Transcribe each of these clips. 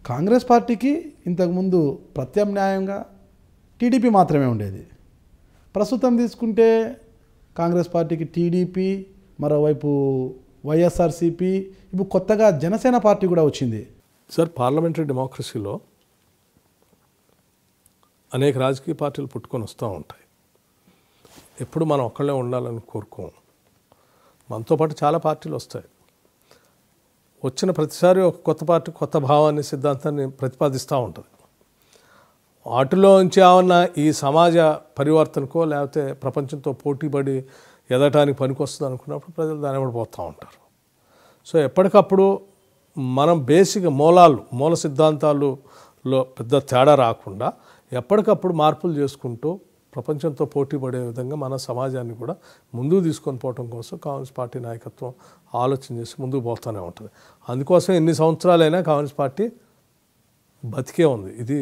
కాంగ్రెస్ పార్టీకి ఇంతకుముందు ప్రత్యామ్నాయంగా టీడీపీ మాత్రమే ఉండేది. ప్రస్తుతం తీసుకుంటే కాంగ్రెస్ పార్టీకి టీడీపీ, మరోవైపు వైఎస్ఆర్సీపీ, ఇప్పుడు కొత్తగా జనసేన పార్టీ కూడా వచ్చింది. సార్, పార్లమెంటరీ డెమోక్రసీలో అనేక రాజకీయ పార్టీలు పుట్టుకొని వస్తూ ఉంటాయి. ఎప్పుడు మనం ఒక్కళ్ళే ఉండాలని కోరుకోం. మనతో పాటు చాలా పార్టీలు వస్తాయి. వచ్చిన ప్రతిసారి ఒక కొత్త పార్టీ కొత్త భావాన్ని, సిద్ధాంతాన్ని ప్రతిపాదిస్తూ ఉంటుంది. వాటిలోంచి ఏమన్నా ఈ సమాజ పరివర్తనకో లేకపోతే ప్రపంచంతో పోటీపడి ఎదగటానికి పనికొస్తుంది అనుకున్నప్పుడు ప్రజలు దాని వెంబడి పోతూ ఉంటారు. సో ఎప్పటికప్పుడు మనం బేసిక్ మూల సిద్ధాంతాలలో పెద్ద తేడా రాకుండా ఎప్పటికప్పుడు మార్పులు చేసుకుంటూ ప్రపంచంతో పోటీ పడే విధంగా మన సమాజాన్ని కూడా ముందుకు తీసుకొని పోవడం కోసం కాంగ్రెస్ పార్టీ నాయకత్వం ఆలోచన చేసి ముందుకు పోతూనే ఉంటుంది. అందుకోసం ఎన్ని సంవత్సరాలైనా కాంగ్రెస్ పార్టీ బతికే ఉంది. ఇది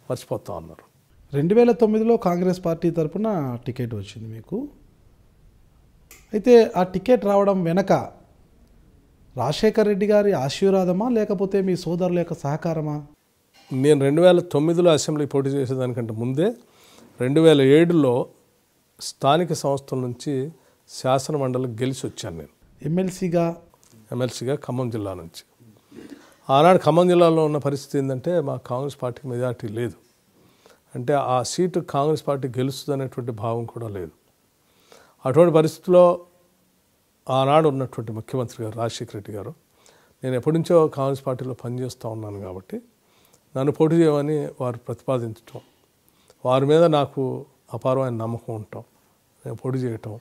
మర్చిపోతా ఉన్నారు. 2009లో కాంగ్రెస్ పార్టీ తరఫున టికెట్ వచ్చింది మీకు. అయితే ఆ టికెట్ రావడం వెనక రాజశేఖర్ రెడ్డి గారి ఆశీర్వాదమా లేకపోతే మీ సోదరుల యొక్క సహకారమా? నేను 2009లో అసెంబ్లీ పోటీ చేసేదానికంటే ముందే 2007లో స్థానిక సంస్థల నుంచి శాసన మండలికి గెలిచి వచ్చాను. నేను ఎమ్మెల్సీగా ఖమ్మం జిల్లా నుంచి. ఆనాడు ఖమ్మం జిల్లాలో ఉన్న పరిస్థితి ఏంటంటే మా కాంగ్రెస్ పార్టీకి మెజారిటీ లేదు. అంటే ఆ సీటు కాంగ్రెస్ పార్టీ గెలుస్తుంది అనేటువంటి భావం కూడా లేదు. అటువంటి పరిస్థితుల్లో ఆనాడు ఉన్నటువంటి ముఖ్యమంత్రి గారు రాజశేఖర రెడ్డి గారు, నేను ఎప్పటి నుంచో కాంగ్రెస్ పార్టీలో పనిచేస్తూ ఉన్నాను కాబట్టి నన్ను పోటీ చేయమని వారు ప్రతిపాదించటం, వారి మీద నాకు అపారమైన నమ్మకం ఉండటం, నేను పోటీ చేయటం,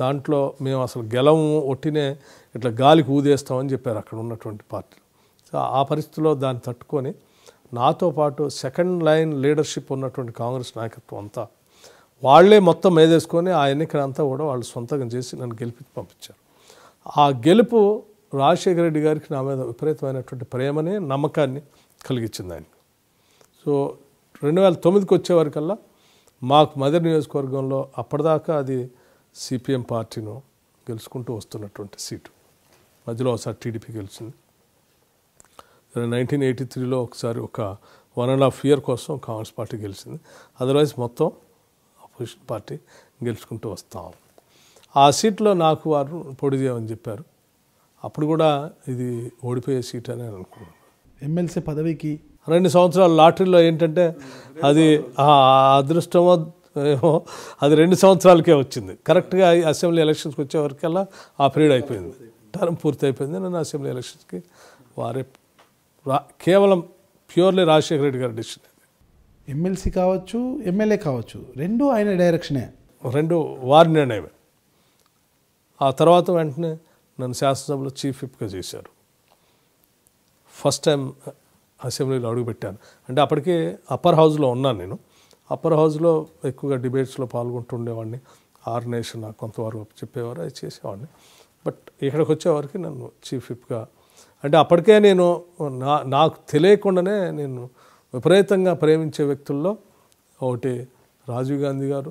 దాంట్లో మేము అసలు గెలము, ఒట్టినే ఇట్లా గాలికి ఊదేస్తామని చెప్పారు అక్కడ ఉన్నటువంటి పార్టీలు. సో ఆ పరిస్థితిలో దాన్ని తట్టుకొని నాతో పాటు సెకండ్ లైన్ లీడర్షిప్ ఉన్నటువంటి కాంగ్రెస్ నాయకత్వం అంతా వాళ్లే మొత్తం మేదేసుకొని ఆ ఎన్నికలంతా కూడా వాళ్ళు సొంతంగా చేసి నన్ను గెలిపించి పంపించారు. ఆ గెలుపు రాజశేఖర రెడ్డి గారికి నా మీద విపరీతమైనటువంటి ప్రేమని, నమ్మకాన్ని కలిగించింది ఆయనకు. సో 2009కి వచ్చేవరకల్లా మాకు మదర్ నియోజకవర్గంలో అప్పటిదాకా అది సిపిఎం పార్టీను గెలుచుకుంటూ వస్తున్నటువంటి సీటు, మధ్యలో ఒకసారి టీడీపీ గెలిచింది. 1983లో ఒకసారి ఒక 1.5 year కోసం కాంగ్రెస్ పార్టీ గెలిచింది. అదర్వైజ్ మొత్తం అపోజిషన్ పార్టీ గెలుచుకుంటూ వస్తాం. ఆ సీట్లో నాకు వారు పోటీ చేయమని చెప్పారు. అప్పుడు కూడా ఇది ఓడిపోయే సీట్ అని అనుకున్నాను. ఎమ్మెల్సీ పదవికి 2 సంవత్సరాల లాటరీలో ఏంటంటే అది అదృష్టమో ఏమో, అది 2 సంవత్సరాలకే వచ్చింది. కరెక్ట్గా అసెంబ్లీ ఎలక్షన్స్కి వచ్చేవరకల్లా ఆ పీరియడ్ అయిపోయింది, టర్మ్ పూర్తి అయిపోయింది. నన్ను అసెంబ్లీ ఎలక్షన్స్కి వారే కేవలం ప్యూర్లీ రాజశేఖర రెడ్డి గారి డిసిషన్. ఎమ్మెల్సీ కావచ్చు, ఎమ్మెల్యే కావచ్చు, రెండు ఆయన డైరెక్షనే, రెండు వారి నిర్ణయమే. ఆ తర్వాత వెంటనే నన్ను శాసనసభలో చీఫ్ విప్గా చేశారు. ఫస్ట్ టైం అసెంబ్లీలో అడుగుపెట్టాను. అంటే అప్పటికే అప్పర్ హౌస్లో ఉన్నాను నేను. అప్పర్ హౌస్లో ఎక్కువగా డిబేట్స్లో పాల్గొంటుండేవాడిని. ఆర్గనైజేషన్ నాకు కొంతవరకు చెప్పేవారు, అది చేసేవాడిని. బట్ ఇక్కడికి వచ్చేవారికి నన్ను చీఫ్ విప్గా, అంటే అప్పటికే నేను నాకు తెలియకుండానే నేను విపరీతంగా ప్రేమించే వ్యక్తుల్లో ఒకటి రాజీవ్ గాంధీ గారు,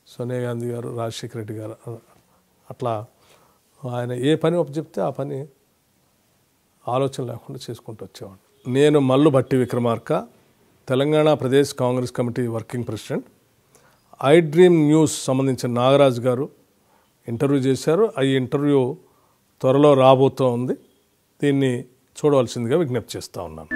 సోనియా గాంధీ గారు, రాజశేఖర రెడ్డి గారు. అట్లా ఆయన ఏ పని చెప్తే ఆ పని ఆలోచన లేకుండా చేసుకుంటూ వచ్చేవాడిని. నేను Mallu Bhatti Vikramarka, Telangana Pradesh Congress committee working president. I dream news సంబంధించిన నాగరాజు గారు ఇంటర్వ్యూ చేశారు. ఈ ఇంటర్వ్యూ త్వరలో రాబోతూ ఉంది. దీన్ని చూడవలసిందిగా విజ్ఞప్తి చేస్తూ ఉన్నాను.